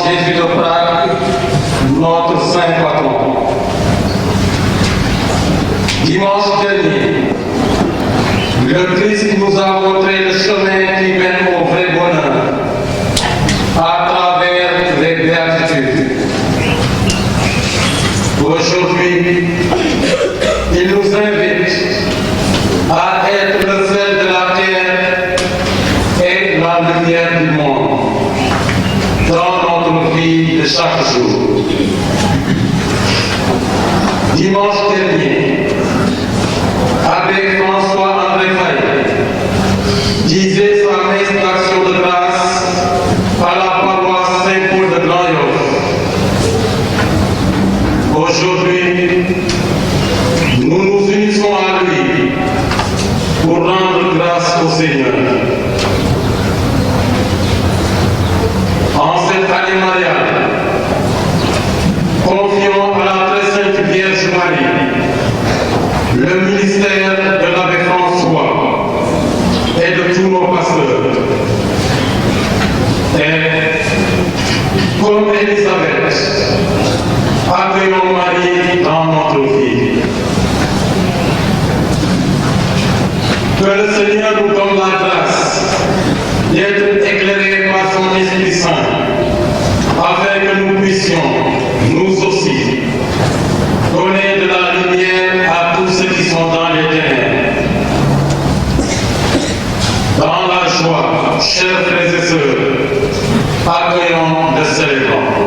Jésus de Prague, notre saint patron. Dimanche dernier, le Christ nous a montré le chemin qui mène au vrai bonheur à travers les béatitudes. Aujourd'hui, il nous invite à être le sel de la terre et la lumière du monde dans notre vie de chaque jour. Dimanche dernier, avec François-André Faye, disait sa messe d'action de grâce à la paroisse Saint-Paul de Grand-Yoff. Aujourd'hui, nous nous unissons à lui pour rendre grâce au Seigneur. En cette année mariale, confions à la très sainte Vierge Marie le ministère de l'abbé François et de tous nos pasteurs. Et comme Élisabeth, accueillons Marie dans notre vie. Que le Seigneur nous donne la grâce d'être éclairés par son Esprit Saint, afin que nous puissions, nous aussi, donner de la lumière à tous ceux qui sont dans les ténèbres. Dans la joie, chers frères et sœurs, accueillons le célébrant.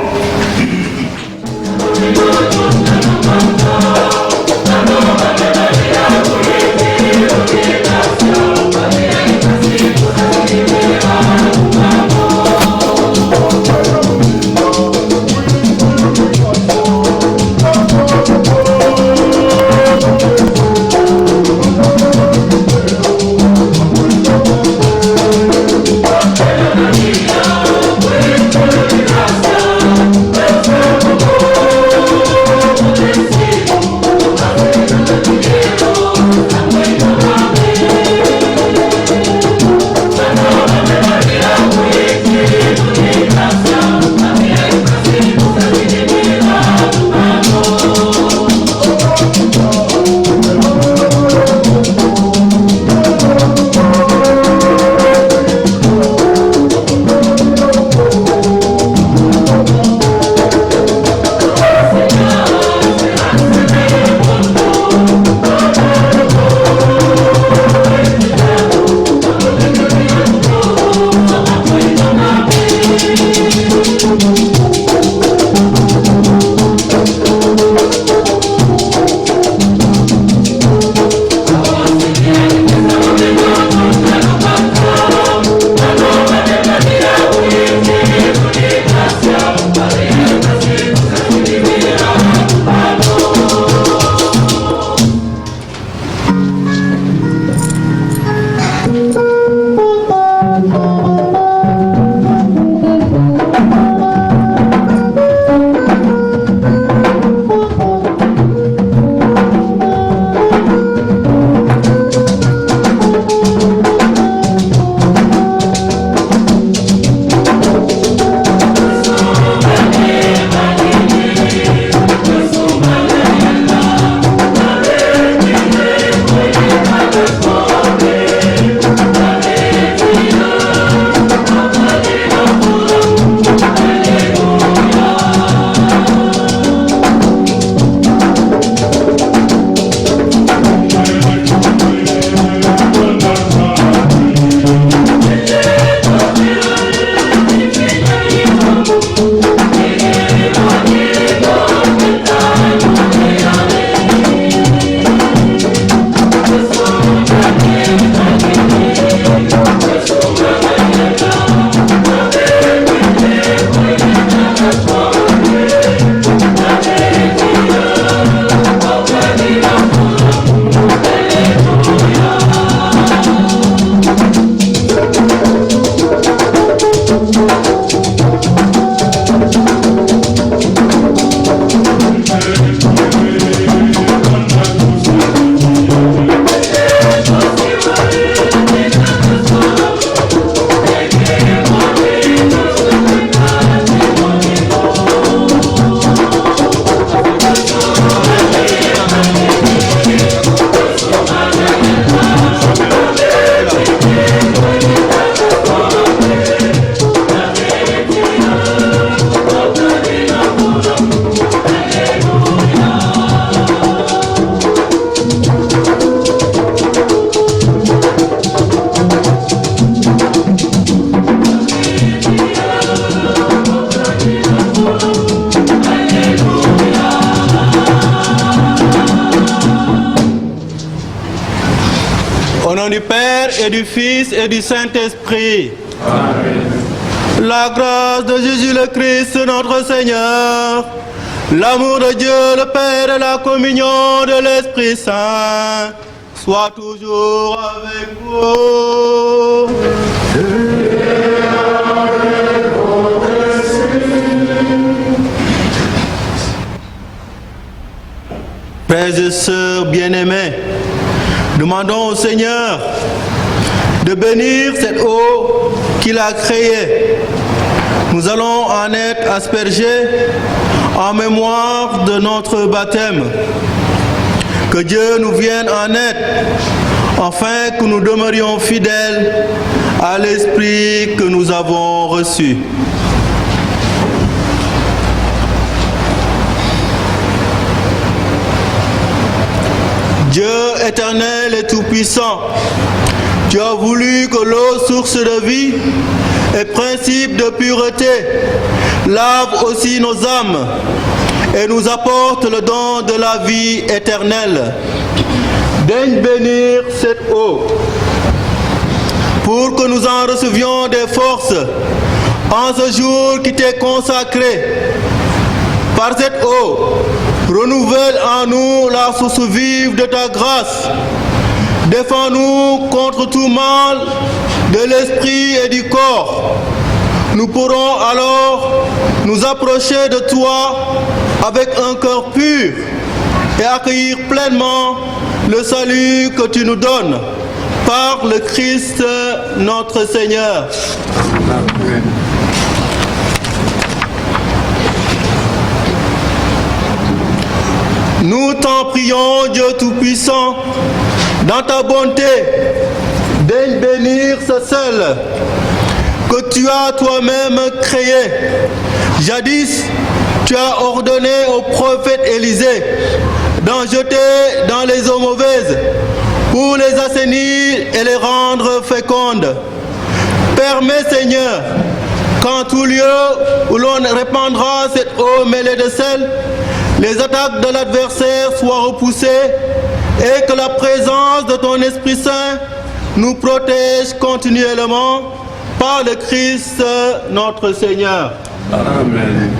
et du Fils et du Saint-Esprit. Amen. La grâce de Jésus le Christ, notre Seigneur, l'amour de Dieu le Père et la communion de l'Esprit Saint soit toujours avec vous. Frères et sœurs bien-aimés, demandons au Seigneur de bénir cette eau qu'il a créée. Nous allons en être aspergés en mémoire de notre baptême. Que Dieu nous vienne en aide, afin que nous demeurions fidèles à l'Esprit que nous avons reçu. Dieu éternel et tout-puissant, tu as voulu que l'eau, source de vie et principe de pureté, lave aussi nos âmes et nous apporte le don de la vie éternelle. Daigne bénir cette eau pour que nous en recevions des forces en ce jour qui t'est consacré. Par cette eau, renouvelle en nous la source vive de ta grâce. Défends-nous contre tout mal de l'esprit et du corps. Nous pourrons alors nous approcher de toi avec un cœur pur et accueillir pleinement le salut que tu nous donnes par le Christ notre Seigneur. Amen. Nous t'en prions, Dieu Tout-Puissant, dans ta bonté, daigne bénir ce seul que tu as toi-même créé. Jadis, tu as ordonné au prophète Élisée d'en jeter dans les eaux mauvaises pour les assainir et les rendre fécondes. Permets, Seigneur, qu'en tout lieu où l'on répandra cette eau mêlée de sel, les attaques de l'adversaire soient repoussées et que la présence de ton Esprit Saint nous protège continuellement par le Christ notre Seigneur. Amen.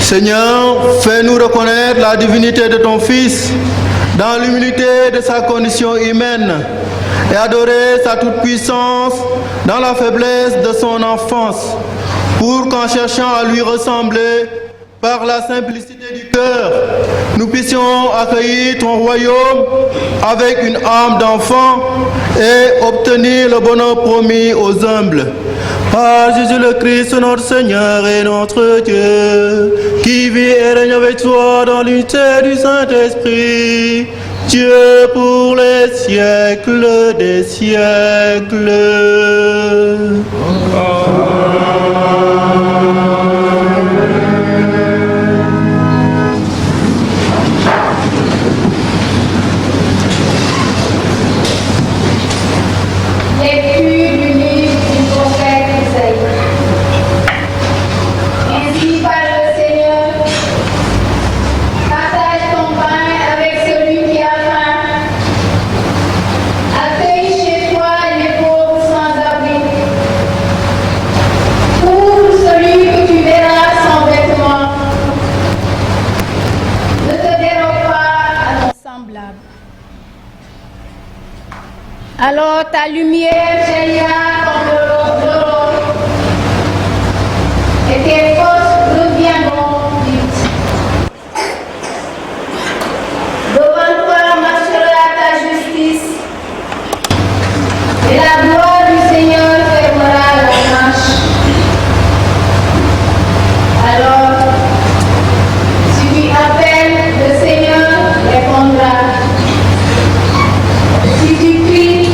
Seigneur, fais-nous reconnaître la divinité de ton Fils dans l'humilité de sa condition humaine et adorer sa toute-puissance dans la faiblesse de son enfance, pour qu'en cherchant à lui ressembler par la simplicité du cœur, nous puissions accueillir ton royaume avec une âme d'enfant et obtenir le bonheur promis aux humbles. Par Jésus le Christ, notre Seigneur et notre Dieu, qui vit et règne avec toi dans l'unité du Saint-Esprit, Dieu pour les siècles des siècles. Alors ta lumière jaillira comme de l'eau, et tes forces reviendront vite. Devant toi marchera ta justice, et la gloire du Seigneur fermera la marche. Alors, si tu appelles, le Seigneur répondra. Si tu cries,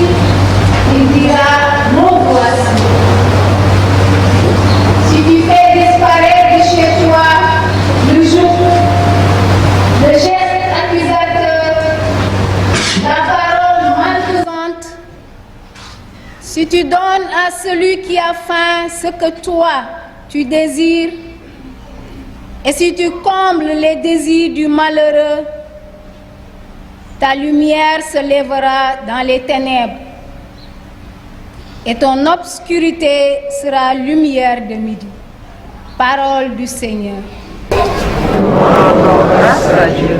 il dira, mon voici. Si tu fais disparaître de chez toi le joug, le geste accusateur, la parole malfaisante, si tu donnes à celui qui a faim ce que toi tu désires, et si tu combles les désirs du malheureux, ta lumière se lèvera dans les ténèbres et ton obscurité sera lumière de midi. Parole du Seigneur. Grâce à Dieu.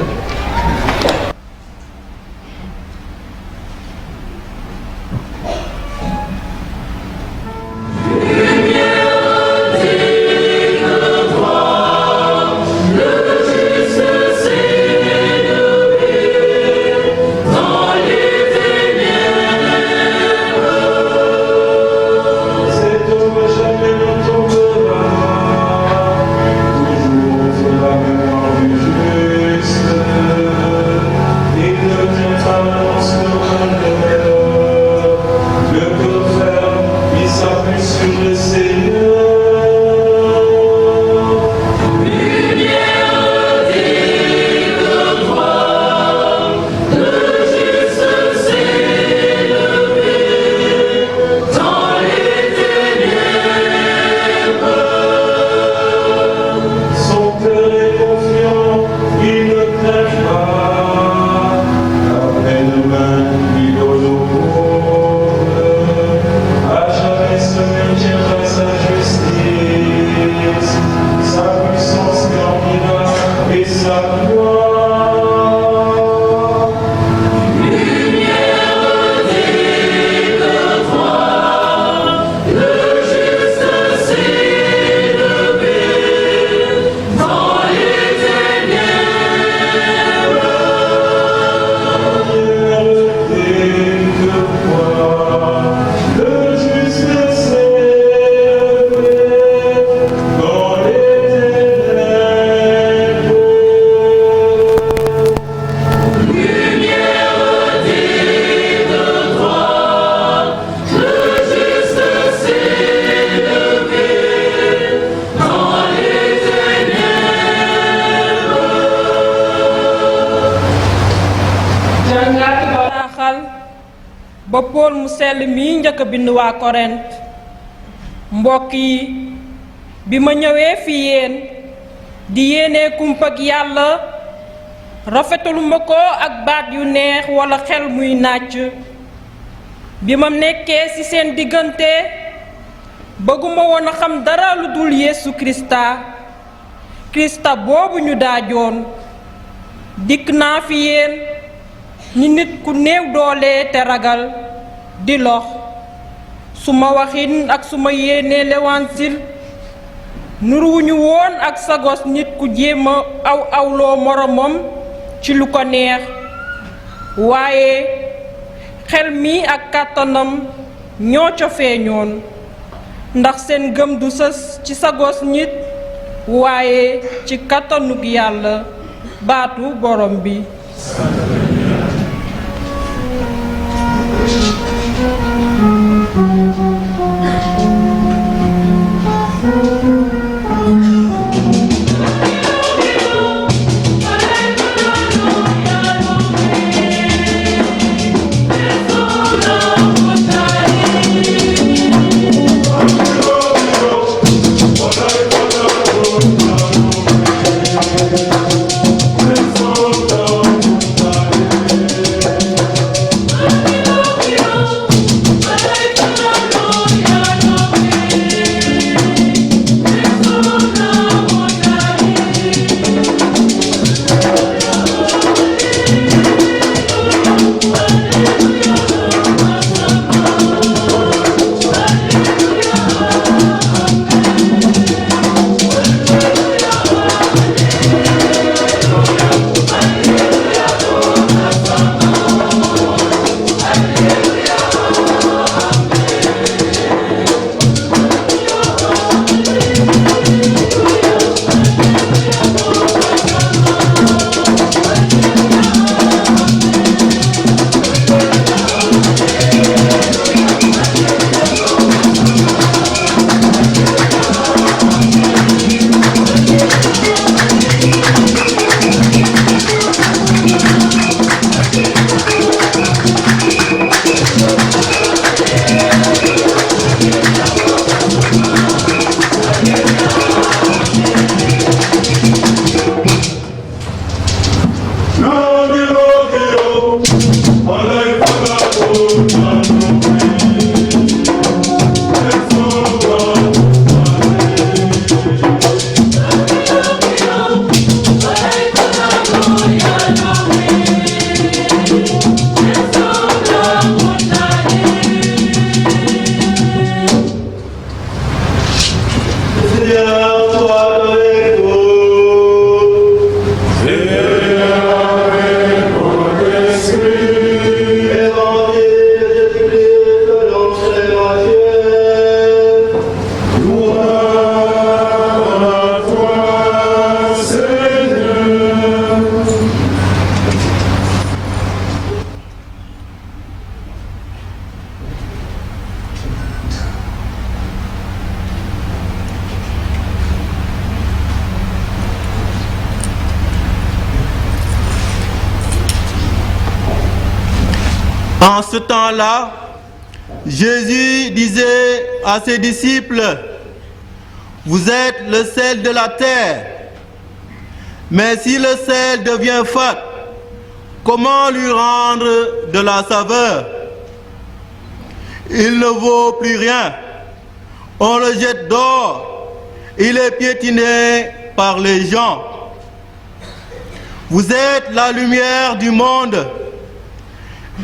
À jamais Paul mu sell mi njëkk a bind waa Korent. Mbokk yi bi ma ñëwee fi yéen di yéenee kumpak yàlla rafetaluma ko ak baat yu neex walla xel muy nàcc. bi ma nekkee ci seen diggante bëgguma woon a xam dara lu dul Yeesu Kirista boobu ñu daajoon. dikk naa fi yéen ni nit ku néew doole te ragal di lox suma waxin ak suma yéene lewansil nuruwuñu woon ak sagos nit ku jéema awloo moromam ci lu ko neex waaye xel mi ak kàttanam ñoo ca feeñoon ndax seen gëm du sës ci sagos nit waaye ci kàttanug yàlla baatu borom bi. En ce temps-là, Jésus disait à ses disciples, « Vous êtes le sel de la terre, mais si le sel devient fade, comment lui rendre de la saveur? Il ne vaut plus rien. On le jette dehors, il est piétiné par les gens. Vous êtes la lumière du monde.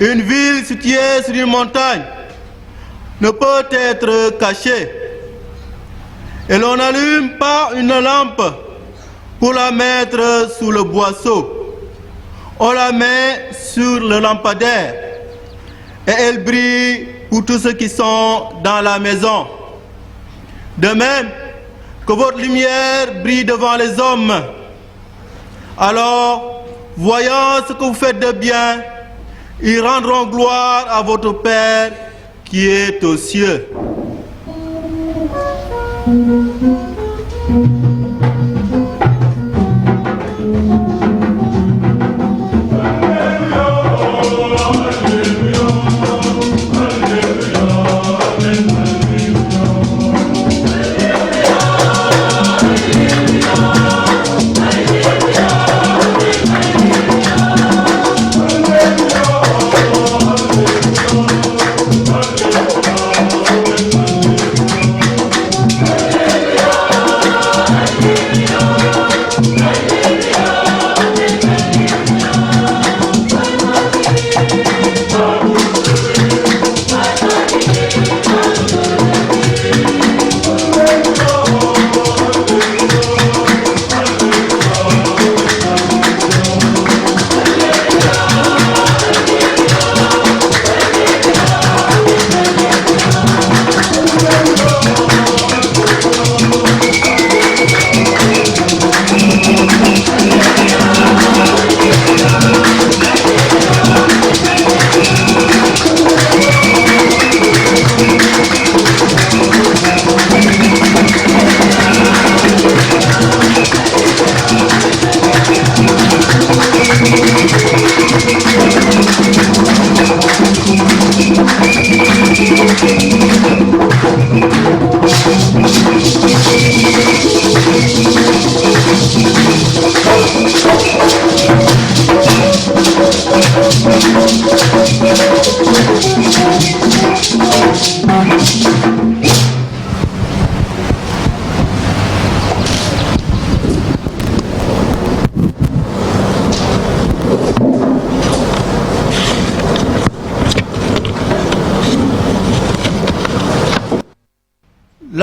Une ville située sur une montagne ne peut être cachée. Et l'on n'allume pas une lampe pour la mettre sous le boisseau. On la met sur le lampadaire et elle brille pour tous ceux qui sont dans la maison. De même que votre lumière brille devant les hommes. Alors, voyant ce que vous faites de bien, ils rendront gloire à votre Père qui est aux cieux. Alléluia, Alléluia,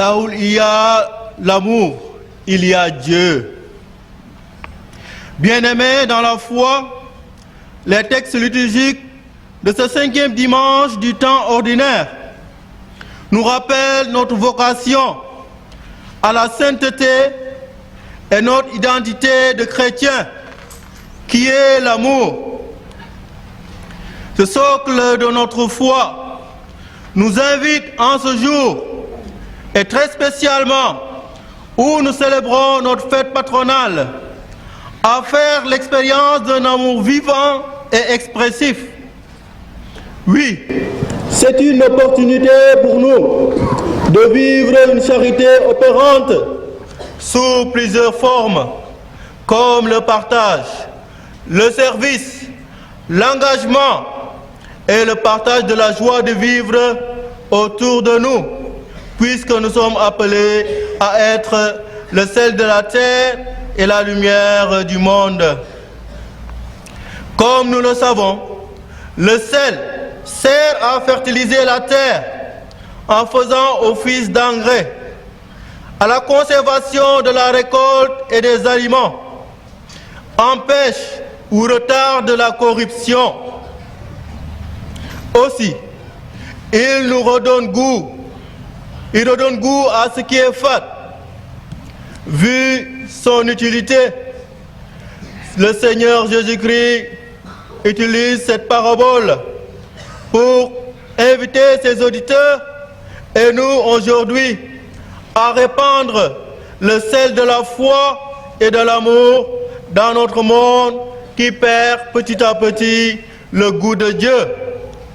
là où il y a l'amour, il y a Dieu. Bien-aimés dans la foi, les textes liturgiques de ce 5e dimanche du temps ordinaire nous rappellent notre vocation à la sainteté et notre identité de chrétien, qui est l'amour. Ce socle de notre foi nous invite en ce jour, et très spécialement où nous célébrons notre fête patronale, à faire l'expérience d'un amour vivant et expressif. Oui, c'est une opportunité pour nous de vivre une charité opérante sous plusieurs formes, comme le partage, le service, l'engagement et le partage de la joie de vivre autour de nous, puisque nous sommes appelés à être le sel de la terre et la lumière du monde. Comme nous le savons, le sel sert à fertiliser la terre en faisant office d'engrais, à la conservation de la récolte et des aliments, empêche ou retarde la corruption. Aussi, il nous redonne goût. Il redonne goût à ce qui est fait. Vu son utilité, le Seigneur Jésus-Christ utilise cette parabole pour inviter ses auditeurs et nous aujourd'hui à répandre le sel de la foi et de l'amour dans notre monde qui perd petit à petit le goût de Dieu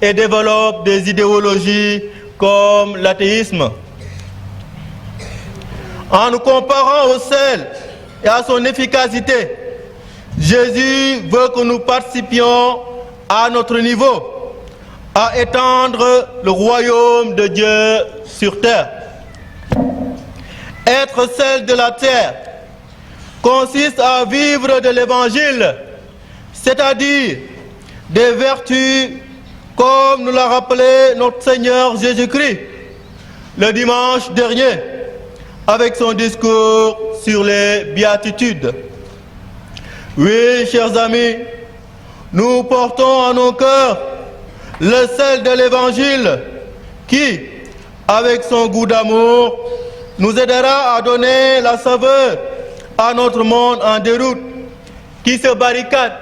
et développe des idéologies comme l'athéisme. En nous comparant au sel et à son efficacité, Jésus veut que nous participions à notre niveau, à étendre le royaume de Dieu sur terre. Être sel de la terre consiste à vivre de l'évangile, c'est-à-dire des vertus comme nous l'a rappelé notre Seigneur Jésus-Christ le dimanche dernier avec son discours sur les béatitudes. Oui, chers amis, nous portons en nos cœurs le sel de l'évangile qui, avec son goût d'amour, nous aidera à donner la saveur à notre monde en déroute qui se barricade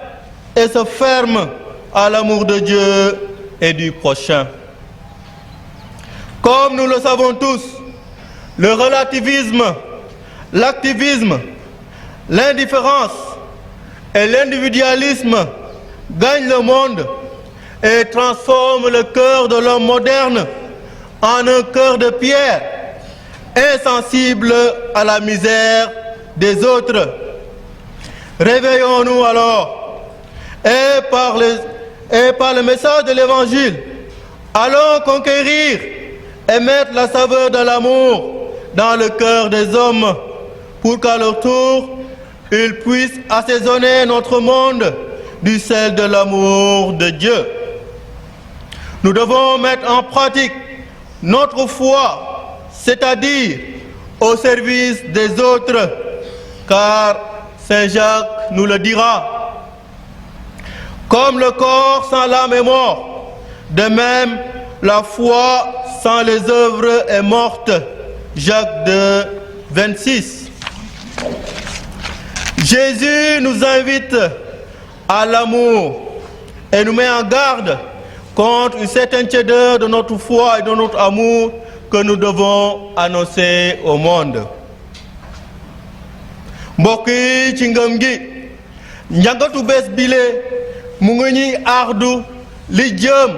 et se ferme à l'amour de Dieu et du prochain. Comme nous le savons tous, le relativisme, l'activisme, l'indifférence et l'individualisme gagnent le monde et transforment le cœur de l'homme moderne en un cœur de pierre, insensible à la misère des autres. Réveillons-nous alors et par le message de l'Évangile, allons conquérir et mettre la saveur de l'amour dans le cœur des hommes pour qu'à leur tour, ils puissent assaisonner notre monde du sel de l'amour de Dieu. Nous devons mettre en pratique notre foi, c'est-à-dire au service des autres, car Saint Jacques nous le dira. Comme le corps sans l'âme est mort, de même la foi sans les œuvres est morte. Jacques 2, 26. Jésus nous invite à l'amour et nous met en garde contre une certaine tiédeur de notre foi et de notre amour que nous devons annoncer au monde. Mbokk yi ci ngëm gi njàngatu bés bile mu ngi ñuy ardu li jëm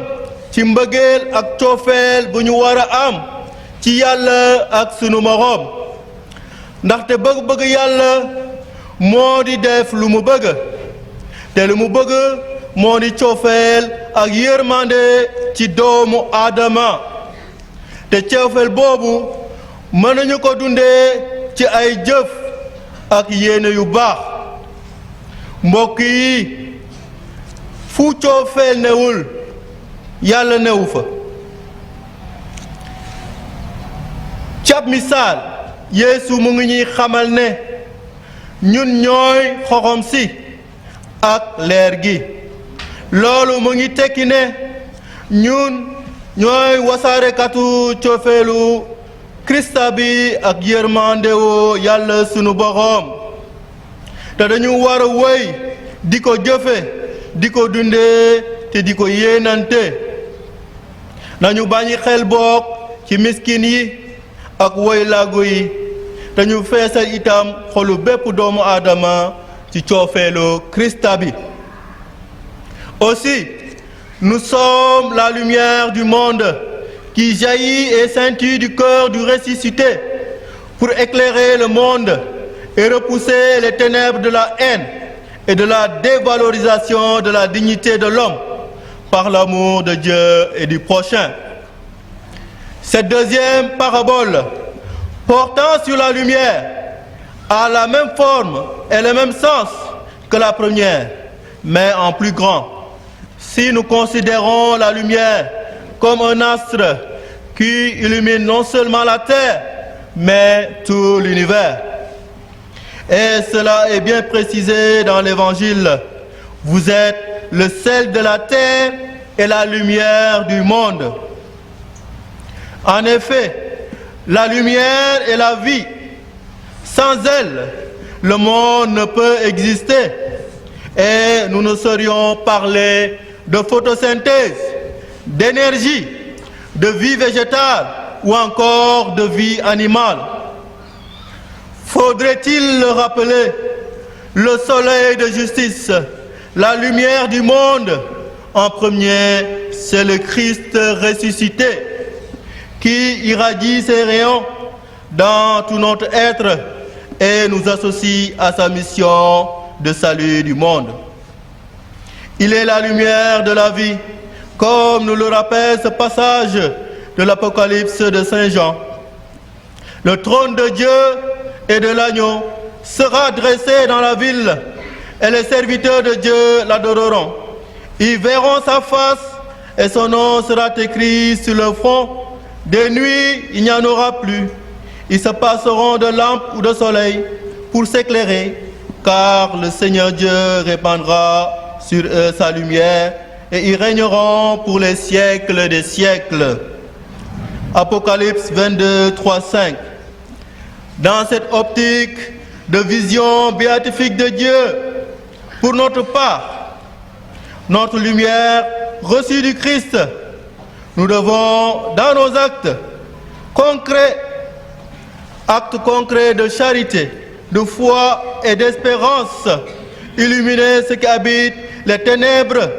ci mbëggeel ak coofeel bu ñu war a am ci Yàlla ak sunu moroom ndaxte bëgg-bëgg Yàlla moo di def lu mu bëgg te lu mu bëgg moo di coofeel ak yërmande ci doomu Aadama te coofeel boobu mën nañu ko dundee ci ay jëf ak yéene yu baax. Mbokk yi fu coofeel newul Yàlla newu fa. ci ab misaal Yeesu mu ngi ñuy xamal ne ñun ñooy xoxom si ak leer gi loolu mu ngi tekki ne ñun ñooy wasaarekatu cofeelu Krista bi ak yërmandewu Yàlla sunu boroom te dañu war a wéy di ko jëfe di ko dundee te di ko yéenante nañu bàyyi xel bokk ci miskin yi ak woy laago yi te ñu feesal itam xolu bépp doomu aadama ci coofeelu Krista bi. Aussi, nous sommes la lumière du monde qui jaillit et scintille du cœur du ressuscité pour éclairer le monde et repousser les ténèbres de la haine et de la dévalorisation de la dignité de l'homme par l'amour de Dieu et du prochain. Cette deuxième parabole, portant sur la lumière, a la même forme et le même sens que la première, mais en plus grand. Si nous considérons la lumière comme un astre qui illumine non seulement la terre, mais tout l'univers. Et cela est bien précisé dans l'Évangile. Vous êtes le sel de la terre et la lumière du monde. En effet, la lumière est la vie. Sans elle, le monde ne peut exister. Et nous ne saurions parler de photosynthèse, d'énergie, de vie végétale ou encore de vie animale. Faudrait-il le rappeler, le soleil de justice, la lumière du monde, en premier, c'est le Christ ressuscité qui irradie ses rayons dans tout notre être et nous associe à sa mission de salut du monde. Il est la lumière de la vie, comme nous le rappelle ce passage de l'Apocalypse de Saint Jean. Le trône de Dieu et de l'agneau sera dressé dans la ville, et les serviteurs de Dieu l'adoreront. Ils verront sa face, et son nom sera écrit sur le front. De nuit, il n'y en aura plus. Ils se passeront de lampes ou de soleil pour s'éclairer, car le Seigneur Dieu répandra sur eux sa lumière, et ils régneront pour les siècles des siècles. Apocalypse 22, 3, 5. Dans cette optique de vision béatifique de Dieu, pour notre part, notre lumière reçue du Christ, nous devons, dans nos actes concrets de charité, de foi et d'espérance, illuminer ceux qui habitent les ténèbres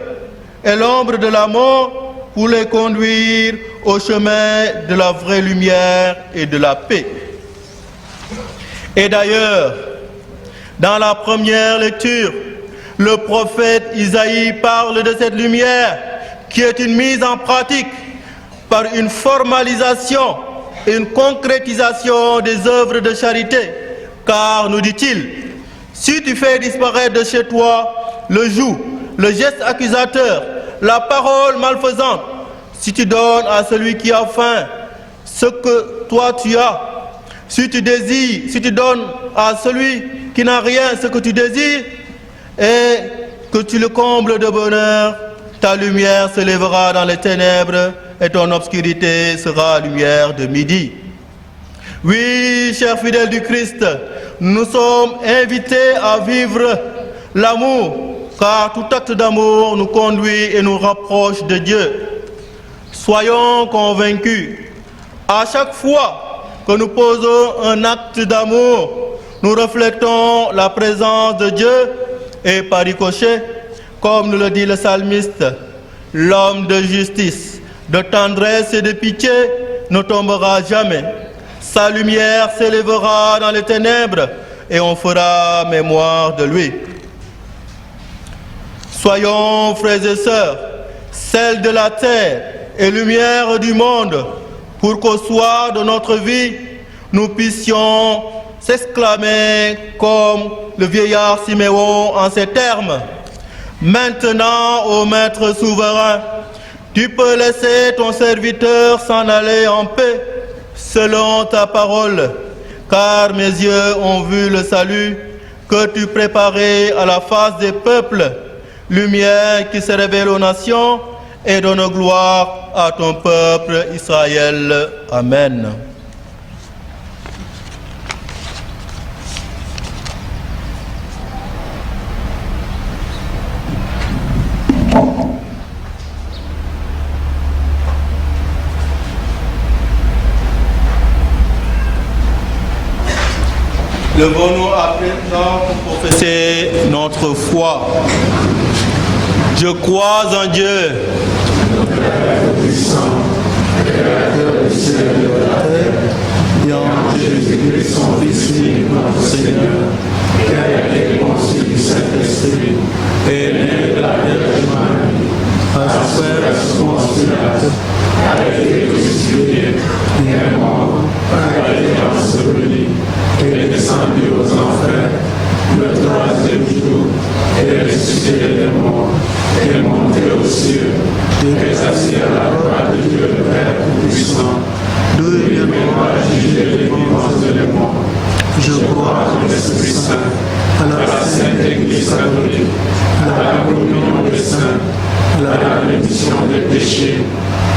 et l'ombre de la mort pour les conduire au chemin de la vraie lumière et de la paix. Et d'ailleurs, dans la première lecture, le prophète Isaïe parle de cette lumière qui est une mise en pratique par une formalisation et une concrétisation des œuvres de charité. Car, nous dit-il, si tu fais disparaître de chez toi le joug, le geste accusateur, la parole malfaisante, si tu donnes à celui qui a faim ce que toi tu as, si tu donnes à celui qui n'a rien ce que tu désires, et que tu le combles de bonheur, ta lumière se lèvera dans les ténèbres et ton obscurité sera lumière de midi. Oui, chers fidèles du Christ, nous sommes invités à vivre l'amour, car tout acte d'amour nous conduit et nous rapproche de Dieu. Soyons convaincus, à chaque fois que nous posons un acte d'amour, nous reflétons la présence de Dieu et par ricochet, comme nous le dit le psalmiste, l'homme de justice, de tendresse et de pitié ne tombera jamais. Sa lumière s'élèvera dans les ténèbres et on fera mémoire de lui. Soyons, frères et sœurs, sel de la terre et lumière du monde, pour qu'au soir de notre vie, nous puissions s'exclamer comme le vieillard Siméon en ces termes. Maintenant, ô Maître souverain, tu peux laisser ton serviteur s'en aller en paix, selon ta parole, car mes yeux ont vu le salut que tu préparais à la face des peuples, lumière qui se révèle aux nations et donne gloire à ton peuple Israël. Amen. Levons-nous à présent pour professer notre foi. Je crois en Dieu, Créateur du ciel et de la terre, et en Jésus-Christ, son Fils unique, notre Seigneur, qui a été conçu du Saint-Esprit, et né de la Vierge Marie, a souffert sous Ponce Pilate, a été crucifié, est mort, a été enseveli, est descendu aux enfers, le troisième jour, est ressuscité des morts, est monté aux cieux, est assis à la droite de Dieu le Père Tout-Puissant, d'où il viendra juger les vivants et les morts. Je crois en l'Esprit Saint, à la Sainte Église catholique, à la communion des saints, à la rémission des péchés,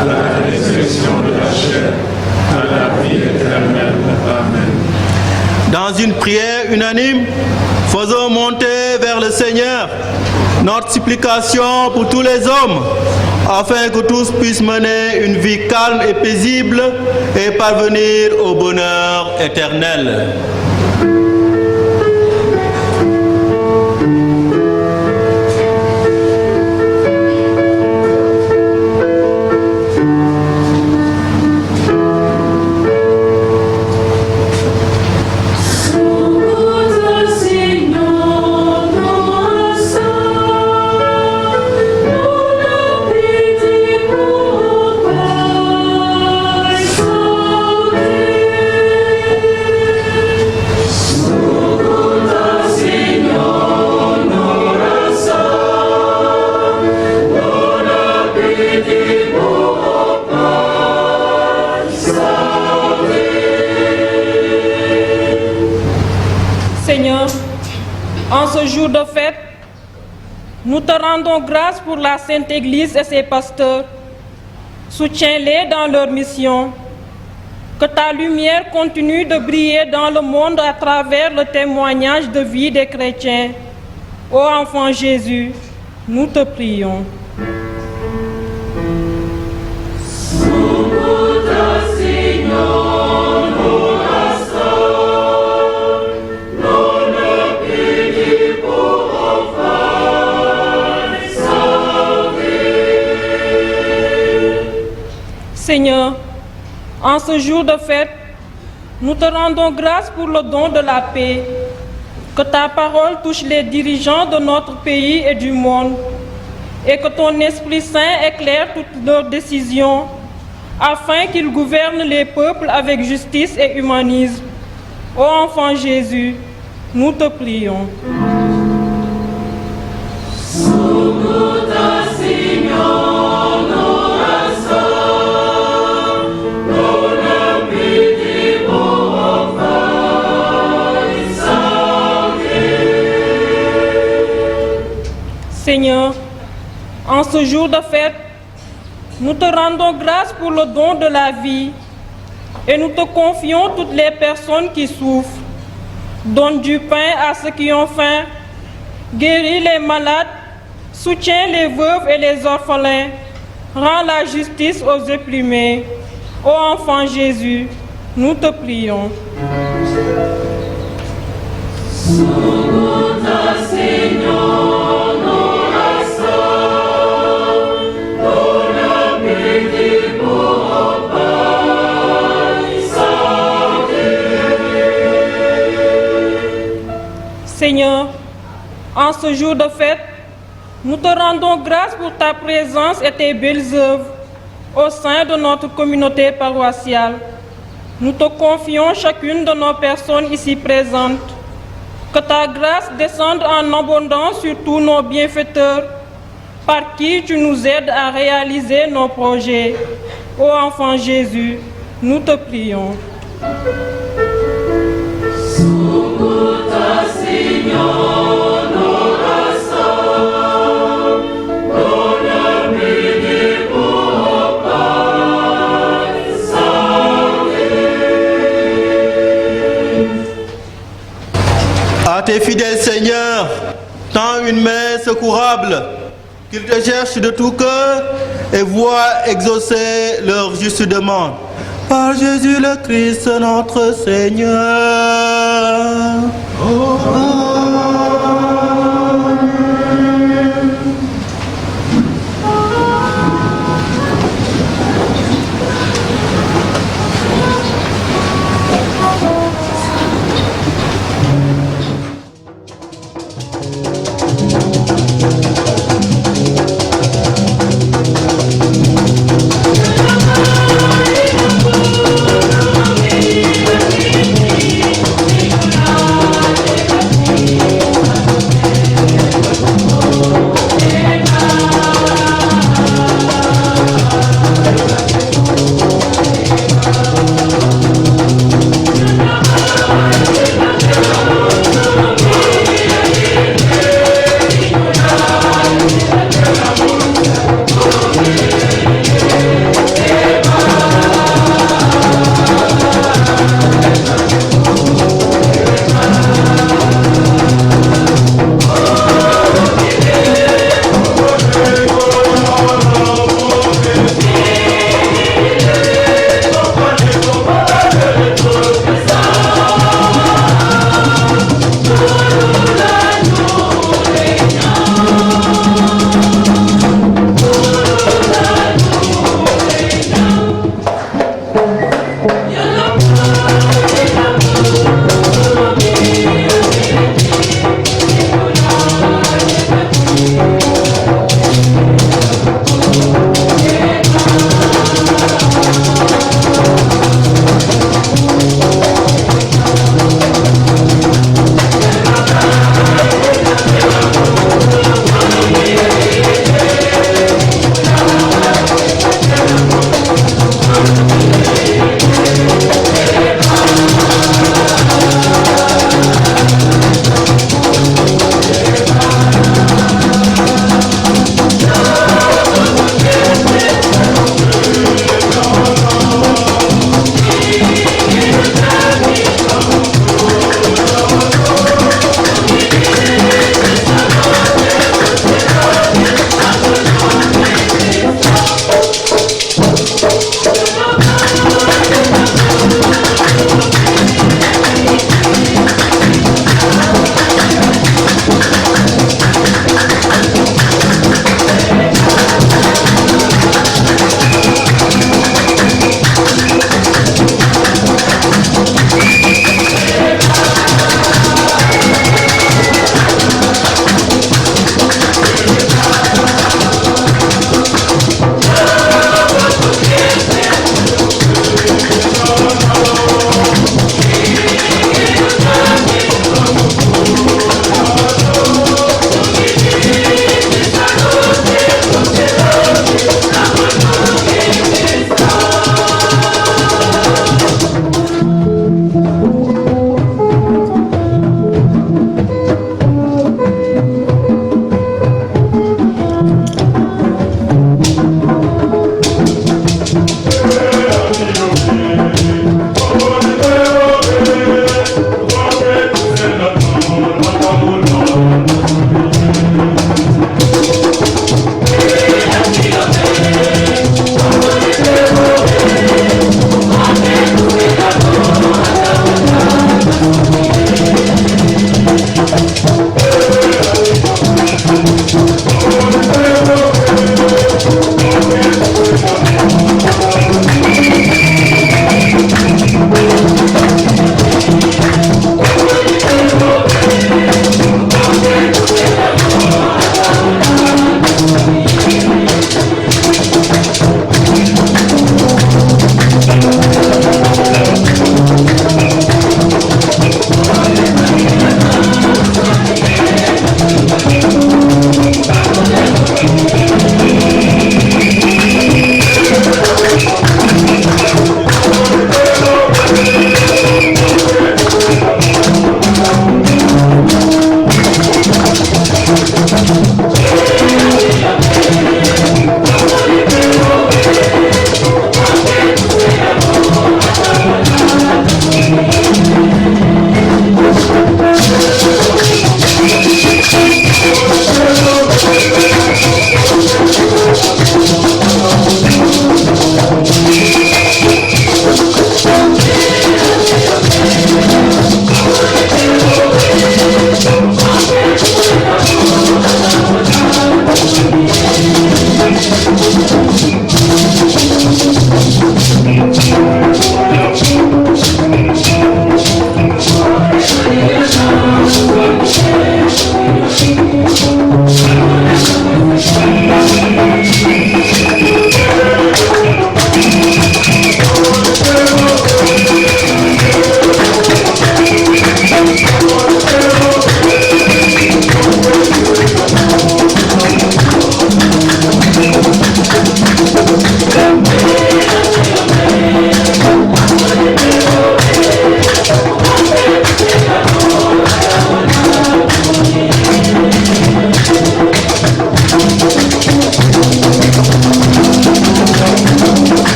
à la résurrection de la chair, à la vie éternelle. Amen. Dans une prière unanime, faisons monter vers le Seigneur notre supplication pour tous les hommes, afin que tous puissent mener une vie calme et paisible et parvenir au bonheur éternel. Seigneur, en ce jour de fête, nous te rendons grâce pour la Sainte Église et ses pasteurs. Soutiens-les dans leur mission. Que ta lumière continue de briller dans le monde à travers le témoignage de vie des chrétiens. Ô enfant Jésus, nous te prions. Seigneur, en ce jour de fête, nous te rendons grâce pour le don de la paix. Que ta parole touche les dirigeants de notre pays et du monde, et que ton Esprit Saint éclaire toutes leurs décisions, afin qu'ils gouvernent les peuples avec justice et humanisme. Ô enfant Jésus, nous te prions. Seigneur, en ce jour de fête, nous te rendons grâce pour le don de la vie et nous te confions toutes les personnes qui souffrent. Donne du pain à ceux qui ont faim, guéris les malades, soutiens les veuves et les orphelins, rends la justice aux opprimés. Ô enfant Jésus, nous te prions. Seigneur, en ce jour de fête, nous te rendons grâce pour ta présence et tes belles œuvres au sein de notre communauté paroissiale. Nous te confions chacune de nos personnes ici présentes. Que ta grâce descende en abondance sur tous nos bienfaiteurs, par qui tu nous aides à réaliser nos projets. Ô enfant Jésus, Nous te prions. À tes fidèles Seigneur, tends une main secourable, qu'ils te cherchent de tout cœur et voient exaucer leur juste demande. Par Jésus le Christ, notre Seigneur.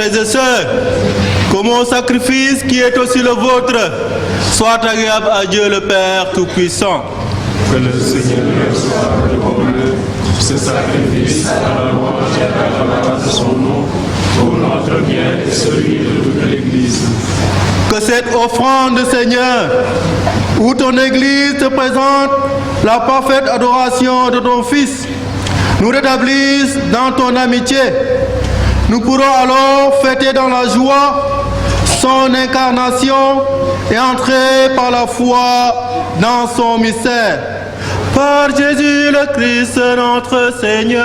frères et sœurs, que mon sacrifice qui est aussi le vôtre soit agréable à Dieu le Père Tout-Puissant. Que le Seigneur soit le bonheur, ce sacrifice à la louange et à la gloire de son nom, pour notre bien et celui de toute l'Église. Que cette offrande, Seigneur, où ton Église te présente la parfaite adoration de ton Fils, nous rétablisse dans ton amitié. Nous pourrons alors fêter dans la joie son incarnation et entrer par la foi dans son mystère. Par Jésus le Christ, notre Seigneur.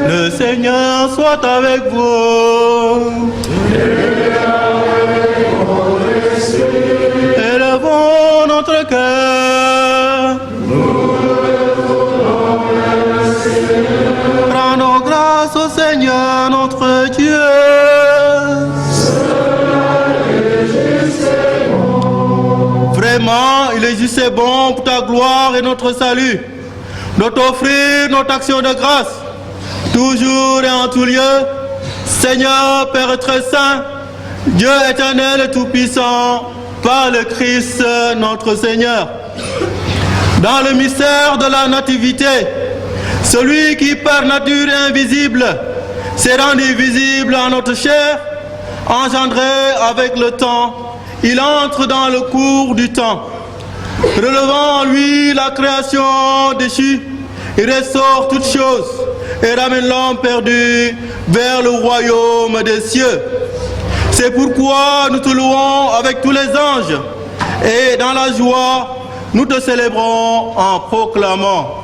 Le Seigneur soit avec vous. Élevons notre cœur. Rendons grâce au Seigneur notre Dieu. Vraiment, il est juste et bon pour ta gloire et notre salut de t'offrir notre action de grâce, toujours et en tout lieu, Seigneur Père très saint, Dieu éternel et tout-puissant, par le Christ notre Seigneur. Dans le mystère de la nativité, celui qui par nature est invisible s'est rendu visible en notre chair, engendré avec le temps. Il entre dans le cours du temps. Relevant en lui la création déchue, il restaure toutes choses et ramène l'homme perdu vers le royaume des cieux. C'est pourquoi nous te louons avec tous les anges et dans la joie, nous te célébrons en proclamant.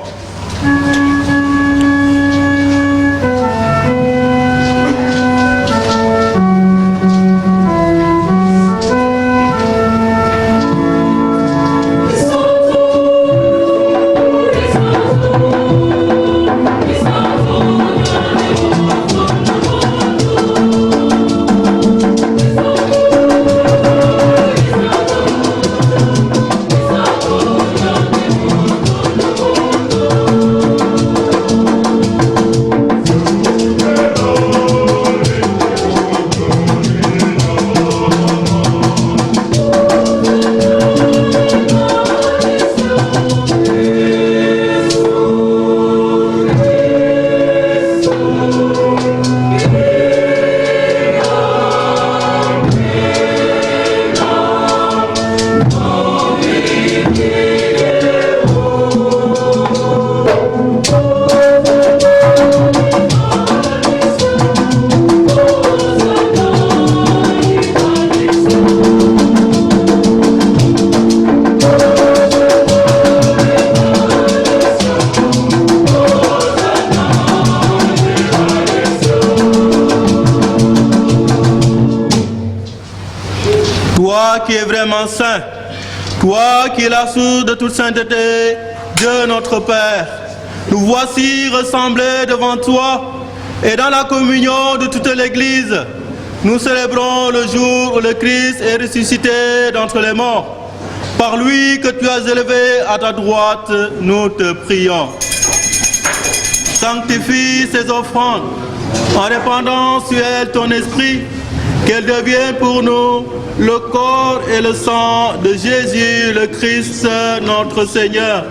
Toi qui es vraiment saint, toi qui es la source de toute sainteté, Dieu notre Père, nous voici ressemblés devant toi et dans la communion de toute l'Église, nous célébrons le jour où le Christ est ressuscité d'entre les morts. Par lui que tu as élevé à ta droite, nous te prions. Sanctifie ces offrandes en répandant sur elles ton esprit, qu'elles deviennent pour nous le corps et le sang de Jésus le Christ, notre Seigneur.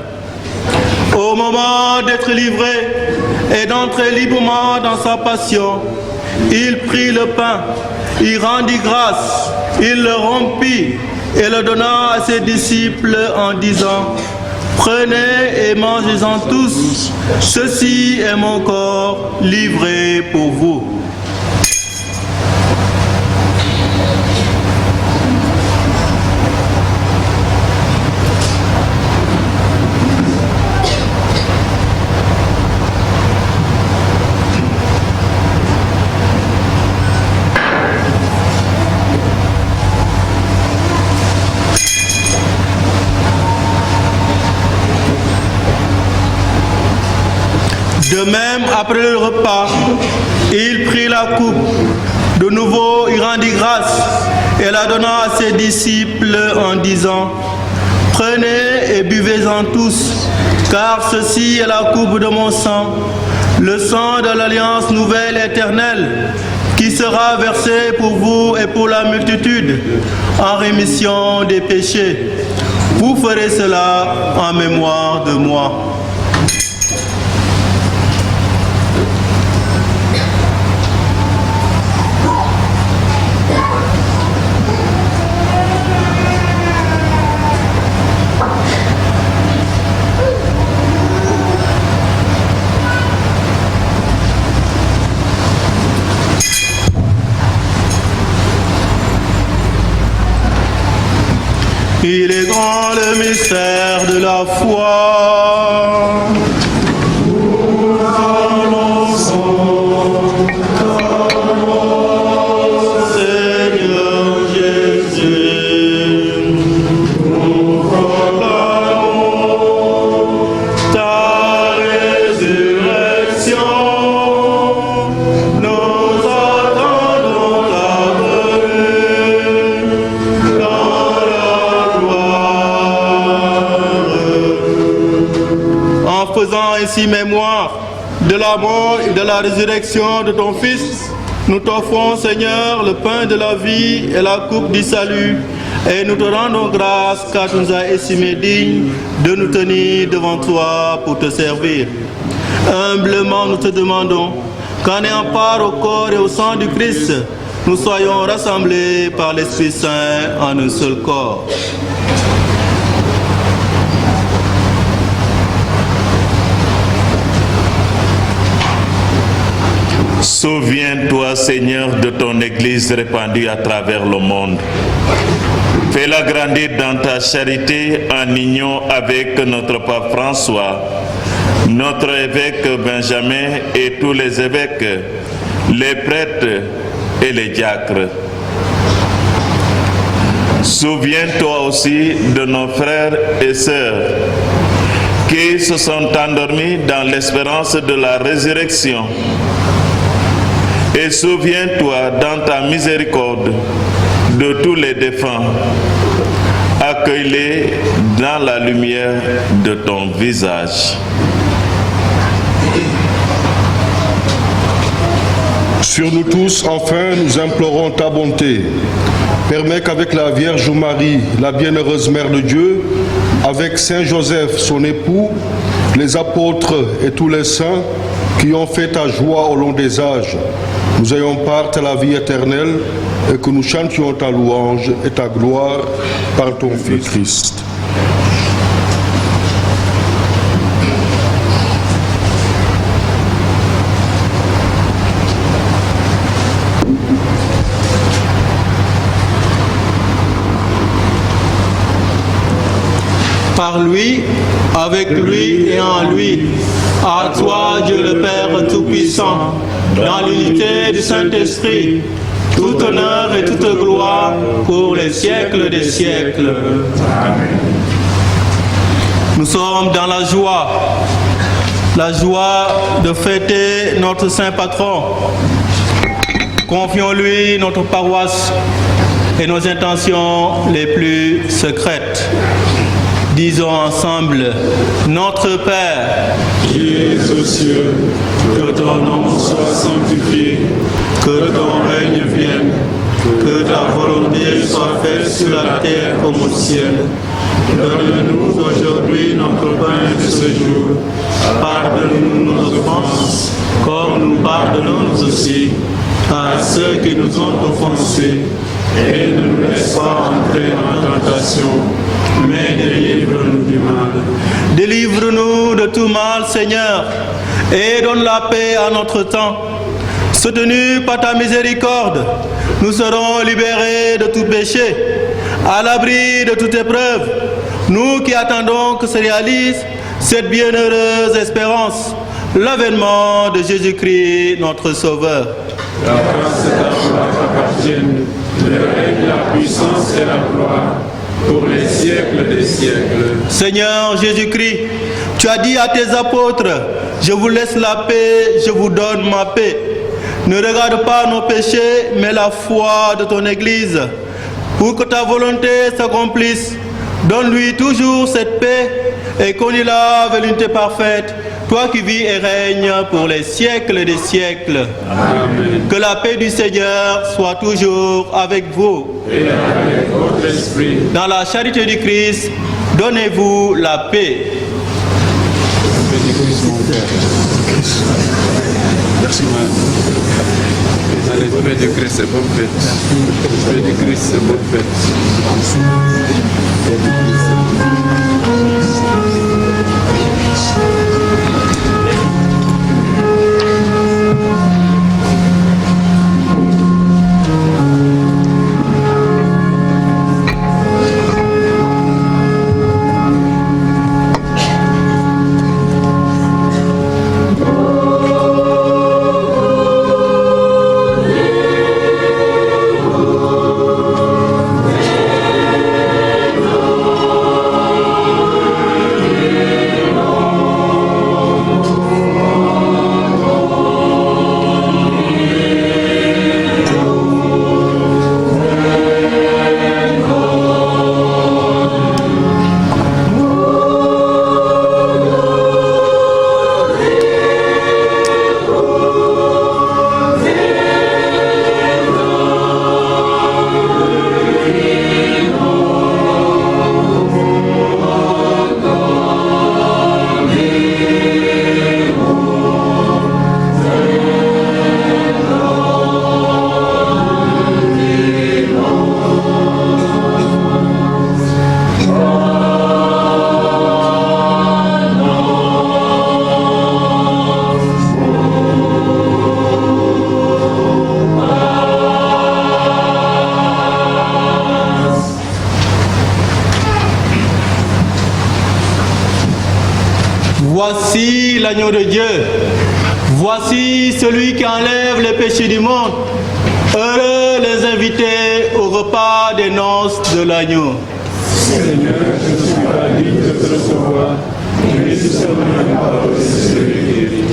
Au moment d'être livré et d'entrer librement dans sa passion, il prit le pain, il rendit grâce, il le rompit et le donna à ses disciples en disant: prenez et mangez-en tous, ceci est mon corps livré pour vous. De même, après le repas, il prit la coupe. De nouveau, il rendit grâce et la donna à ses disciples en disant: Prenez et buvez-en tous, car ceci est la coupe de mon sang, le sang de l'alliance nouvelle et éternelle, qui sera versé pour vous et pour la multitude, en rémission des péchés. Vous ferez cela en mémoire de moi. Il est grand le mystère de la foi. Nous annonçons ta mort, Seigneur Jésus. Nous proclamons ta résurrection. Nous attendons ta venue dans la gloire. En faisant ainsi mémoire de la mort et de la résurrection de ton Fils, nous t'offrons, Seigneur, le pain de la vie et la coupe du salut, et nous te rendons grâce car tu nous as estimés dignes de nous tenir devant toi pour te servir. Humblement, nous te demandons qu'en ayant part au corps et au sang du Christ, nous soyons rassemblés par l'Esprit Saint en un seul corps. Souviens-toi, Seigneur, de ton Église répandue à travers le monde. Fais-la grandir dans ta charité en union avec notre pape François, notre évêque Benjamin et tous les évêques, les prêtres et les diacres. Souviens-toi aussi de nos frères et sœurs qui se sont endormis dans l'espérance de la résurrection. Et souviens-toi dans ta miséricorde de tous les défunts. Accueille-les dans la lumière de ton visage. Sur nous tous, enfin, nous implorons ta bonté. Permets qu'avec la Vierge Marie, la bienheureuse Mère de Dieu, avec Saint Joseph, son époux, les apôtres et tous les saints qui ont fait ta joie au long des âges, nous ayons part à la vie éternelle et que nous chantions ta louange et ta gloire par ton Fils Christ. Par lui, avec lui et en lui, à toi Dieu le Père Tout-Puissant, dans l'unité du Saint-Esprit, tout honneur et toute gloire pour les siècles des siècles. Amen. Nous sommes dans la joie de fêter notre Saint Patron. Confions-lui notre paroisse et nos intentions les plus secrètes. Disons ensemble, notre Père, qui es aux cieux, que ton nom soit sanctifié, que ton règne vienne, que ta volonté soit faite sur la terre comme au ciel. Donne-nous aujourd'hui notre pain de ce jour. Pardonne-nous nos offenses, comme nous pardonnons aussi à ceux qui nous ont offensés. Et ne nous laisse pas entrer en tentation, mais délivre-nous du mal. Délivre-nous de tout mal, Seigneur, et donne la paix à notre temps. Soutenus par ta miséricorde, nous serons libérés de tout péché, à l'abri de toute épreuve, nous qui attendons que se réalise cette bienheureuse espérance, l'avènement de Jésus-Christ, notre Sauveur. La grâce et la gloire t'appartiennent, le règne, la puissance et la gloire, pour les siècles des siècles. Seigneur Jésus-Christ, tu as dit à tes apôtres, je vous laisse la paix, je vous donne ma paix. Ne regarde pas nos péchés, mais la foi de ton Église, pour que ta volonté s'accomplisse Donne-lui toujours cette paix et conduis la vers l'unité parfaite, toi qui vis et règnes pour les siècles des siècles. Amen. Que la paix du Seigneur soit toujours avec vous. Et avec votre esprit. Dans la charité du Christ, donnez-vous la paix. Paix du Christ, mon Père. Merci, dans l'esprit du Christ, c'est bonne fête. L'esprit du Christ, c'est bonne fête. Voici l'agneau de Dieu. Voici celui qui enlève les péchés du monde. Heureux les invités au repas des noces de l'agneau. Seigneur, je ne suis pas digne de te recevoir, mais dis seulement une parole et je serai guéri.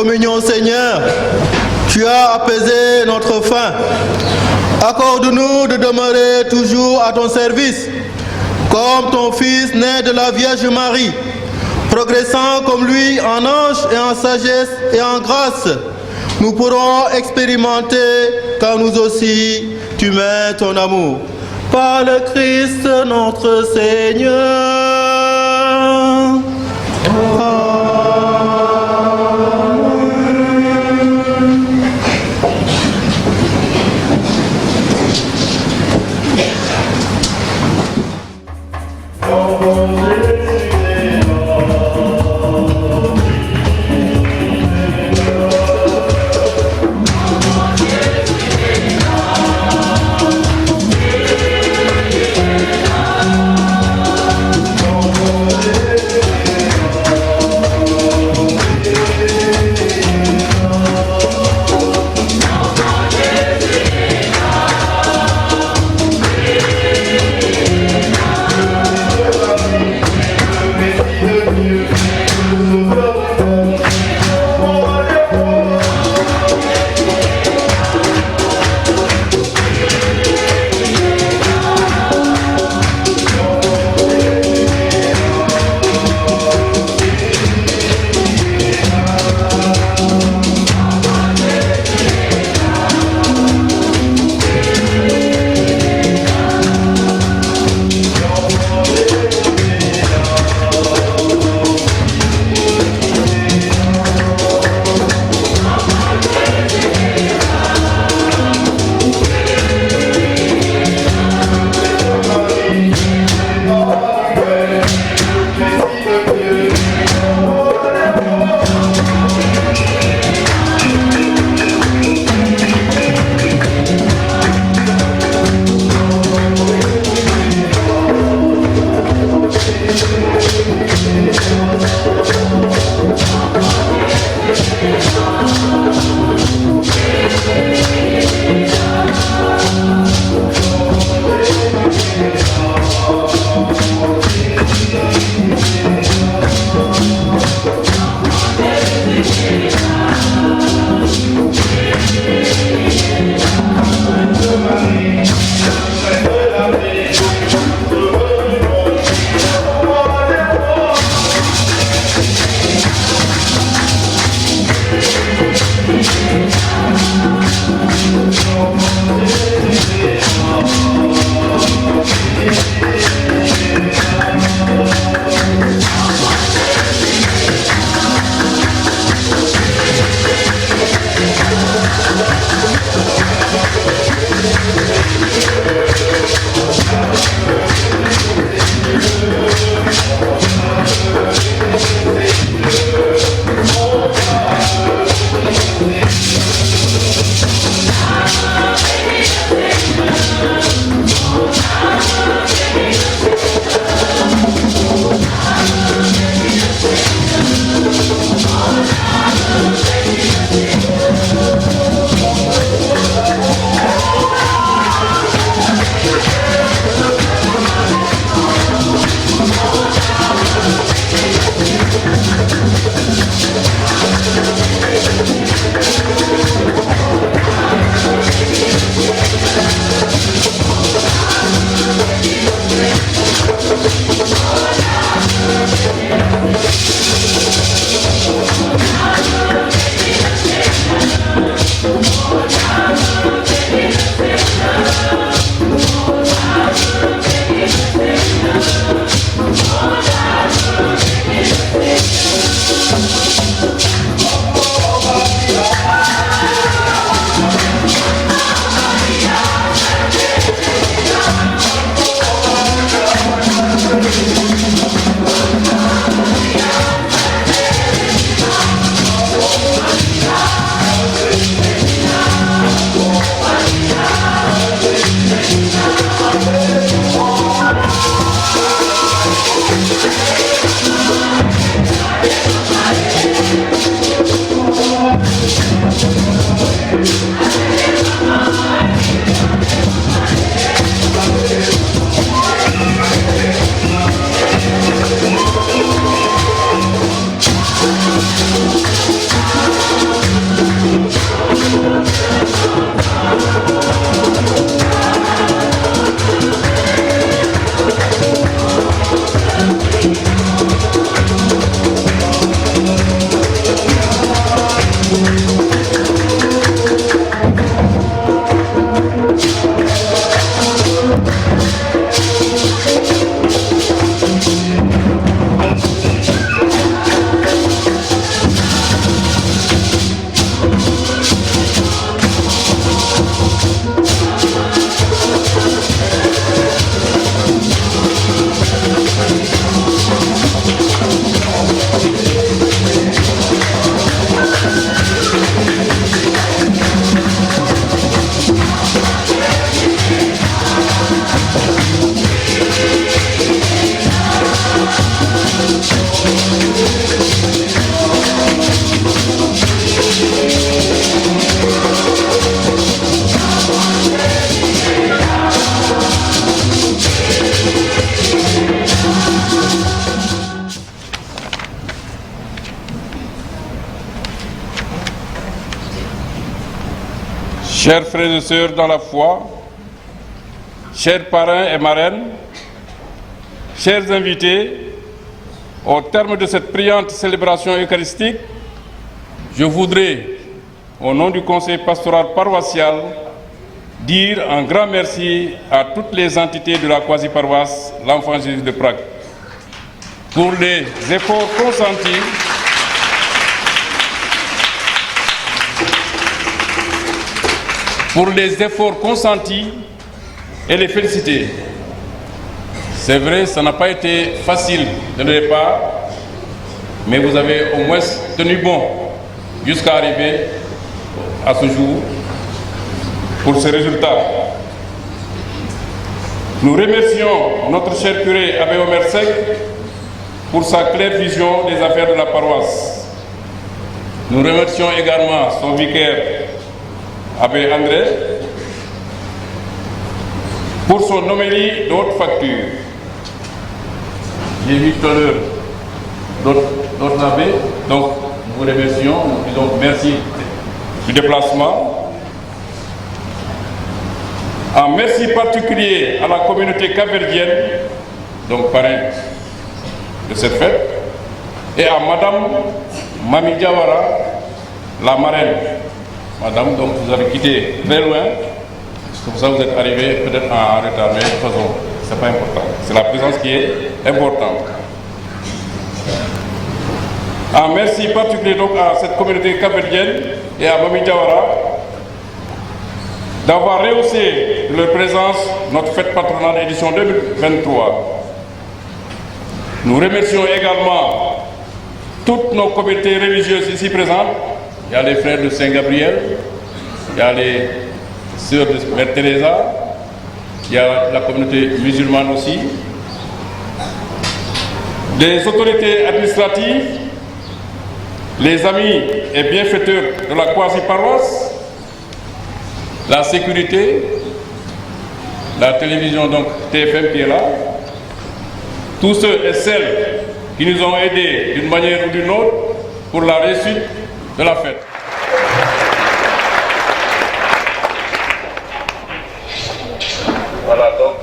communion, Seigneur, tu as apaisé notre faim. Accorde-nous de demeurer toujours à ton service, comme ton Fils né de la Vierge Marie, progressant comme lui en ange et en sagesse et en grâce. Nous pourrons expérimenter qu'en nous aussi tu mets ton amour. Par le Christ notre Seigneur. Chers frères et sœurs dans la foi, chers parrains et marraines, chers invités, au terme de cette brillante célébration eucharistique, je voudrais, au nom du conseil pastoral paroissial, dire un grand merci à toutes les entités de la quasi-paroisse L'Enfant Jésus de Prague pour les efforts consentis et les féliciter. C'est vrai, ça n'a pas été facile dès le départ, mais vous avez au moins tenu bon jusqu'à arriver à ce jour pour ces résultats. Nous remercions notre cher curé Abbé Omer Seck pour sa claire vision des affaires de la paroisse. Nous remercions également son vicaire Abbé André pour son homélie d'autres factures. J'ai vu tout à l'heure d'autres abbés, donc nous vous remercions, nous disons merci du déplacement. Un merci particulier à la communauté capverdienne, donc parrain de cette fête, et à Madame Mami Diawara, la marraine. Madame, donc vous avez quitté très loin, comme ça vous êtes arrivé peut-être en retard, mais de toute façon, ce n'est pas important. C'est la présence qui est importante. Un merci particulier donc à cette communauté capverdienne et à Mami Diawara d'avoir rehaussé de leur présence notre fête patronale édition 2023. Nous remercions également toutes nos communautés religieuses ici présentes. Il y a les frères de Saint-Gabriel, il y a les sœurs de Mère Teresa, il y a la communauté musulmane aussi, les autorités administratives, les amis et bienfaiteurs de la quasi-paroisse, la sécurité, la télévision donc TFM qui est là, tous ceux et celles qui nous ont aidés d'une manière ou d'une autre pour la réussite de la fête. Voilà donc.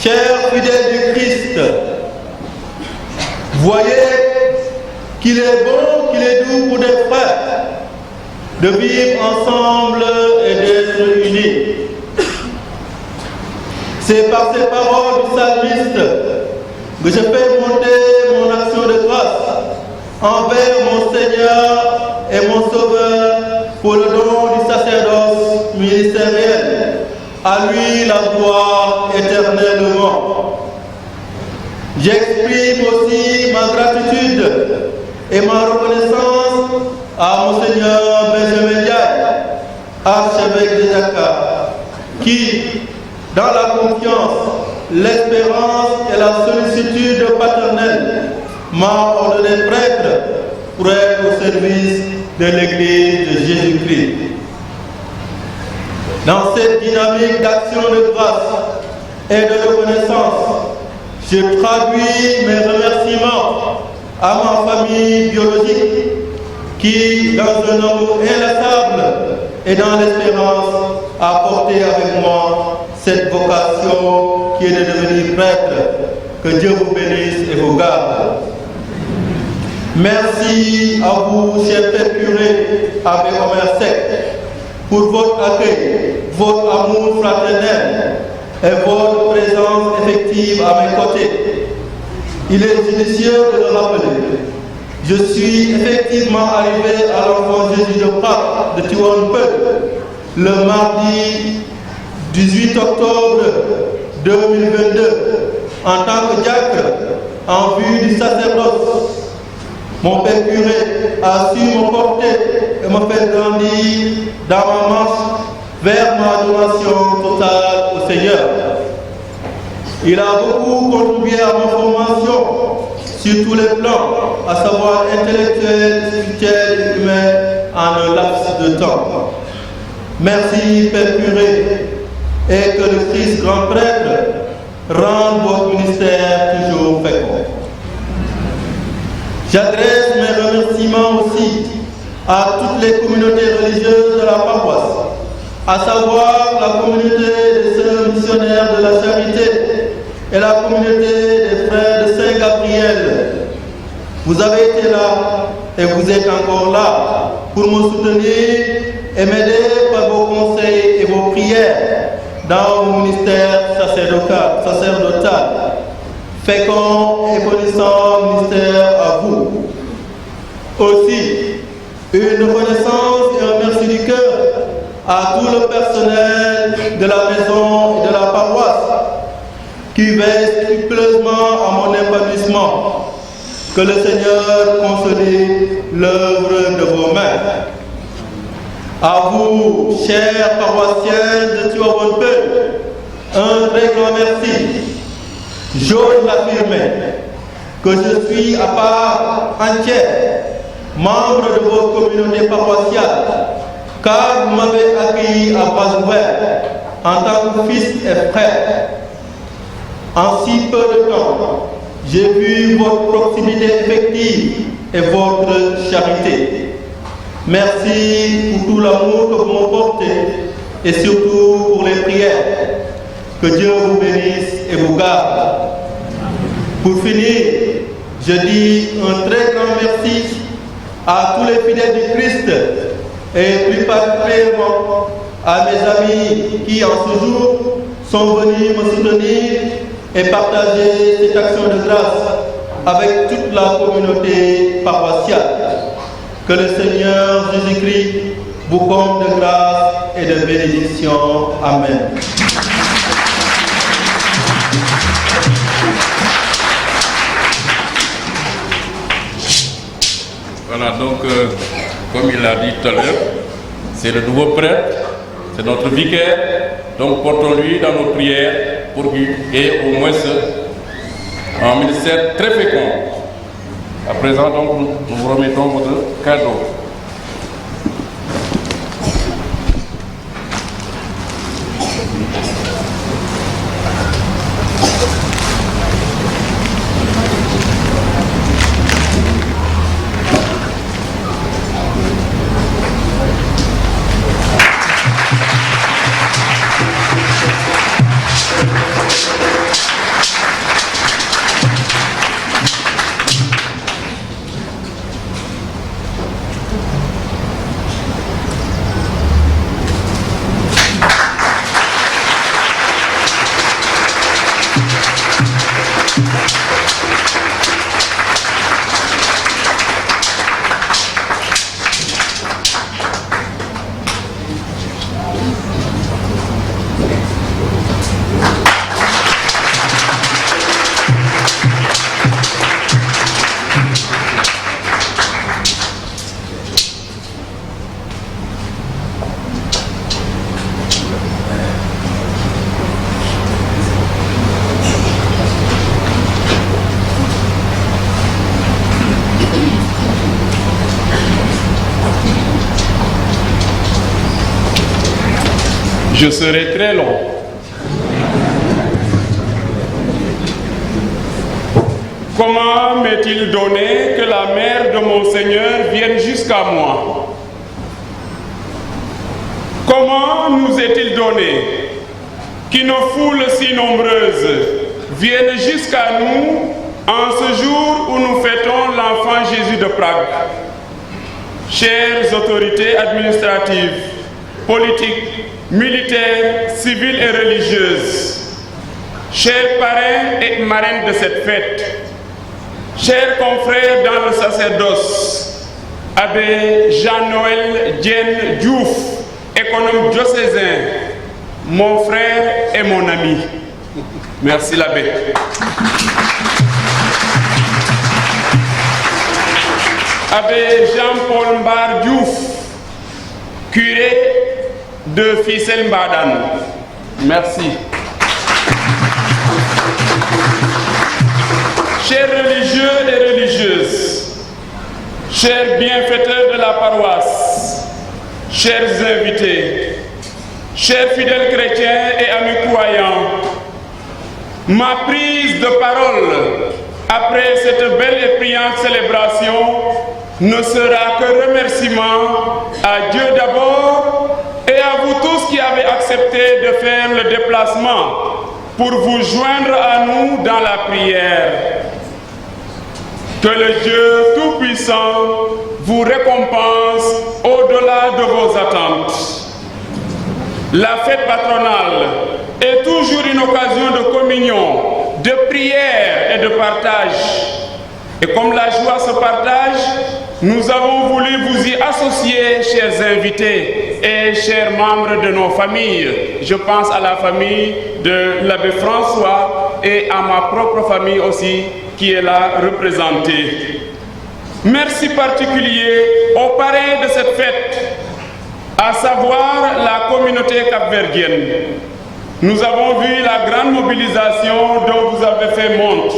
Chers fidèles du Christ, voyez qu'il est bon, qu'il est doux pour des frères de vivre ensemble et d'être unis. C'est par ces paroles du psalmiste que je fais monter mon action de grâce envers mon Seigneur et mon Sauveur pour le don du sacerdoce ministériel. À lui la gloire éternellement. J'exprime aussi ma gratitude et ma reconnaissance à Monseigneur Benjamin Diaye, archevêque de Dakar, qui, dans la confiance, l'espérance et la sollicitude paternelle, m'a ordonné prêtre pour être au service de l'Église de Jésus-Christ. Dans cette dynamique d'action de grâce et de reconnaissance, je traduis mes remerciements à ma famille biologique qui, dans un amour inlassable et dans l'espérance, a porté avec moi cette vocation qui est de devenir prêtre Que Dieu vous bénisse et vous garde. Merci à vous, cher Père curé, Abbé Omer Seck, pour votre accueil, votre amour fraternel et votre présence effective à mes côtés. Il est judicieux de le rappeler. Je suis effectivement arrivé à l'enfant Jésus de Pâques de Tivaouane-Peulh le mardi 18 octobre 2022 en tant que diacre en vue du sacerdoce. Mon Père curé a su me porter et me faire grandir dans ma marche vers ma donation totale au Seigneur. Il a beaucoup contribué à ma formation sur tous les plans, à savoir intellectuel, spirituel et humain, en un laps de temps. Merci, Père curé, et que le Christ grand prêtre rende votre ministère toujours fécond. J'adresse mes remerciements aussi à toutes les communautés religieuses de la paroisse, à savoir la communauté des sœurs missionnaires de la Charité et la communauté des frères de Saint-Gabriel. Vous avez été là et vous êtes encore là pour me soutenir et m'aider par vos conseils et vos prières dans mon ministère sacerdotal. Fécond et bénissant ministère à vous. Aussi, une reconnaissance et un merci du cœur à tout le personnel de la maison et de la paroisse qui veille scrupuleusement à mon épanouissement. Que le Seigneur consolide l'œuvre de vos mains. À vous, chers paroissiens de Tivaouane-Peulh, un très grand merci. J'ose l'affirmer que je suis à part entière membre de votre communauté paroissiale, car vous m'avez accueilli à bras ouverts en tant que fils et frère. En si peu de temps, j'ai vu votre proximité effective et votre charité. Merci pour tout l'amour que vous me portez et surtout pour les prières. Que Dieu vous bénisse et vous garde. Pour finir, je dis un très grand merci à tous les fidèles du Christ et plus particulièrement à mes amis qui en ce jour sont venus me soutenir et partager cette action de grâce avec toute la communauté paroissiale. Que le Seigneur Jésus-Christ vous comble de grâce et de bénédiction. Amen. Voilà, donc, comme il l'a dit tout à l'heure, c'est le nouveau prêtre, c'est notre vicaire, donc portons-lui dans nos prières pour qu'il ait au moins un ministère très fécond. À présent, donc, nous vous remettons votre cadeau. Je serai très long. Comment m'est-il donné que la mère de mon Seigneur vienne jusqu'à moi? Comment nous est-il donné qu'une foule si nombreuse viennent jusqu'à nous en ce jour où nous fêtons l'enfant Jésus de Prague. Chères autorités administratives, politiques, militaires, civiles et religieuses, chers parrains et marraines de cette fête, chers confrères dans le sacerdoce, Abbé Jean-Noël Diène Diouf, économe diocésain, mon frère et mon ami. Merci l'abbé. Abbé Jean-Paul Mbar Diouf, curé de Fissel Mbadan. Merci. Chers religieux et religieuses, chers bienfaiteurs de la paroisse, chers invités, chers fidèles chrétiens et amis croyants, ma prise de parole après cette belle et priante célébration ne sera que remerciement à Dieu d'abord et à vous tous qui avez accepté de faire le déplacement pour vous joindre à nous dans la prière. Que le Dieu Tout-Puissant vous récompense au-delà de vos attentes. La fête patronale est toujours une occasion de communion, de prière et de partage. Et comme la joie se partage, nous avons voulu vous y associer, chers invités et chers membres de nos familles. Je pense à la famille de l'abbé François et à ma propre famille aussi, qui est là représentée. Merci particulier aux parrains de cette fête, à savoir la communauté capverdienne. Nous avons vu la grande mobilisation dont vous avez fait montre.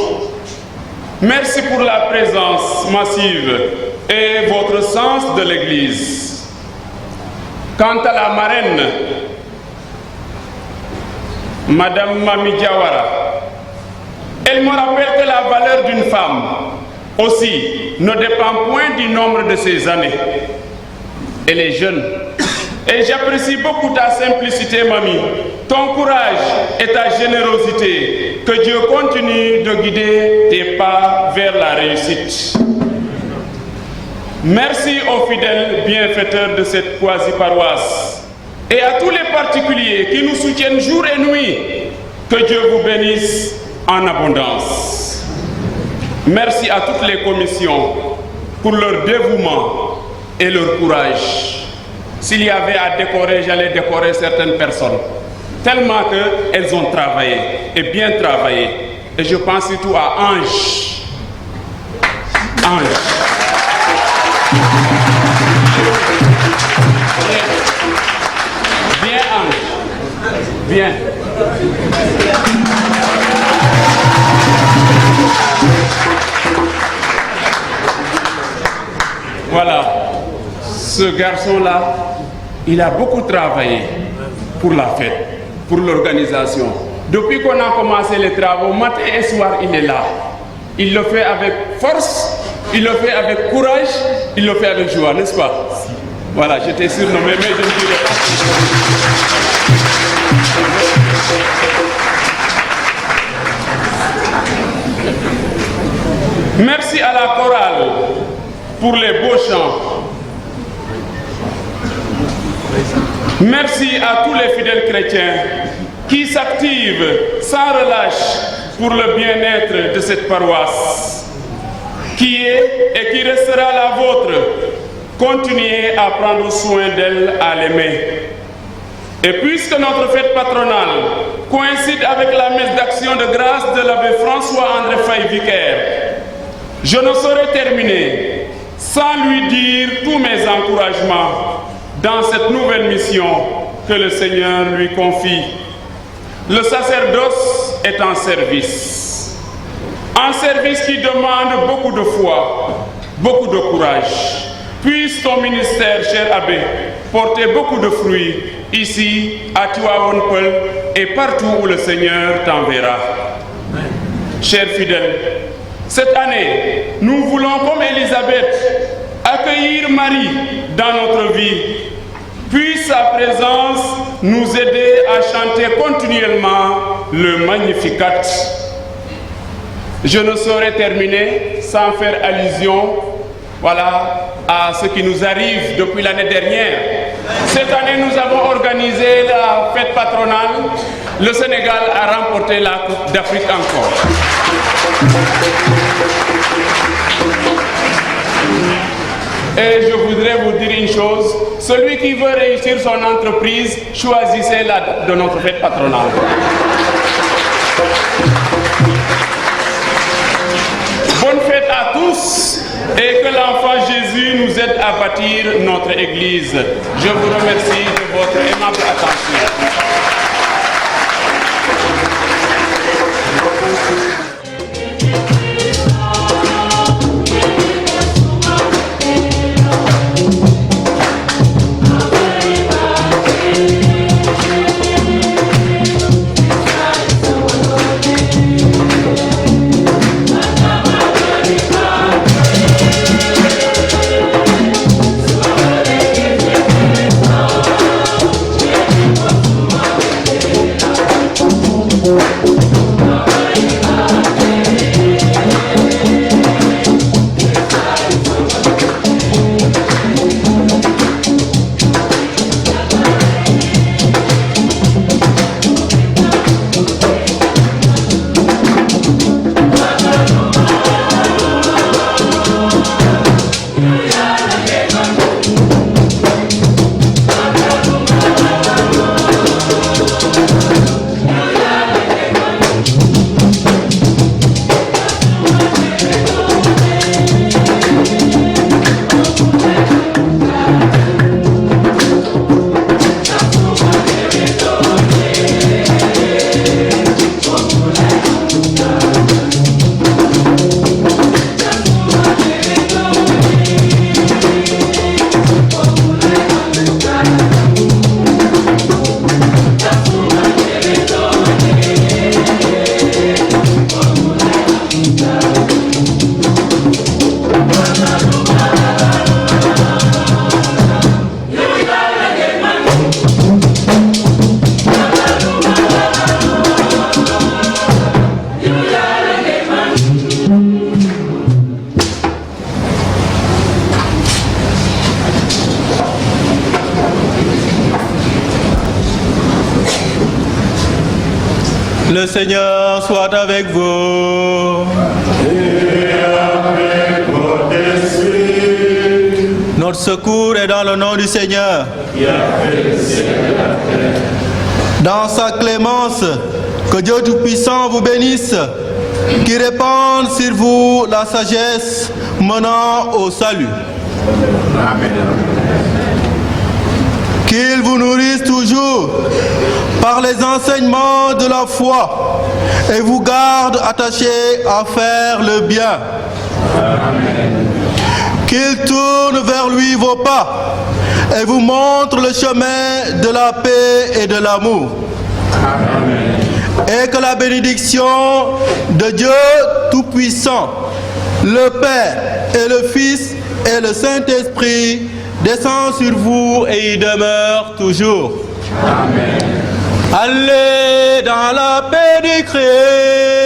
Merci pour la présence massive et votre sens de l'Église. Quant à la marraine, Madame Mami Diawara, elle me rappelle que la valeur d'une femme aussi ne dépend point du nombre de ses années. Elle est jeune. Et j'apprécie beaucoup ta simplicité, Mamie, ton courage et ta générosité. Que Dieu continue de guider tes pas vers la réussite. Merci aux fidèles bienfaiteurs de cette quasi-paroisse et à tous les particuliers qui nous soutiennent jour et nuit. Que Dieu vous bénisse en abondance. Merci à toutes les commissions pour leur dévouement et leur courage. S'il y avait à décorer, j'allais décorer certaines personnes, tellement qu'elles ont travaillé, et bien travaillé. Et je pense surtout à Ange. Ange. Viens, Ange. Viens. Voilà. Ce garçon-là, il a beaucoup travaillé pour la fête, pour l'organisation. Depuis qu'on a commencé les travaux, matin et soir, il est là. Il le fait avec force, il le fait avec courage, il le fait avec joie, n'est-ce pas? Voilà, j'étais surnommé, mais je ne dirais pas. Merci à la chorale pour les beaux chants. Merci à tous les fidèles chrétiens qui s'activent sans relâche pour le bien-être de cette paroisse, qui est et qui restera la vôtre. Continuez à prendre soin d'elle, à l'aimer. Et puisque notre fête patronale coïncide avec la messe d'action de grâce de l'abbé François-André Faye Vicaire, je ne saurais terminer sans lui dire tous mes encouragements dans cette nouvelle mission que le Seigneur lui confie. Le sacerdoce est un service qui demande beaucoup de foi, beaucoup de courage. Puisse ton ministère, cher abbé, porter beaucoup de fruits ici, à Tivaouane-Peulh et partout où le Seigneur t'enverra. Chers fidèles, cette année, nous voulons, comme Élisabeth, accueillir Marie dans notre vie. Puisse sa présence nous aider à chanter continuellement le Magnificat. je ne saurais terminer sans faire allusion, à ce qui nous arrive depuis l'année dernière. Cette année, nous avons organisé la fête patronale. Le Sénégal a remporté la Coupe d'Afrique encore. Et je voudrais vous dire une chose, celui qui veut réussir son entreprise, choisissez la date de notre fête patronale. Bonne fête à tous et que l'enfant Jésus nous aide à bâtir notre Église. Je vous remercie de votre aimable attention. Le Seigneur soit avec vous. Et avec votre esprit. Notre secours est dans le nom du Seigneur. Qui a fait le ciel et la terre. Dans sa clémence, que Dieu Tout-Puissant vous bénisse, qui répande sur vous la sagesse menant au salut. Amen. Qu'il vous nourrisse toujours par les enseignements de la foi et vous garde attachés à faire le bien. Amen. Qu'il tourne vers lui vos pas et vous montre le chemin de la paix et de l'amour. Amen. Et que la bénédiction de Dieu Tout-Puissant, le Père et le Fils et le Saint-Esprit descend sur vous et y demeure toujours. Amen. Allez dans la paix du Christ.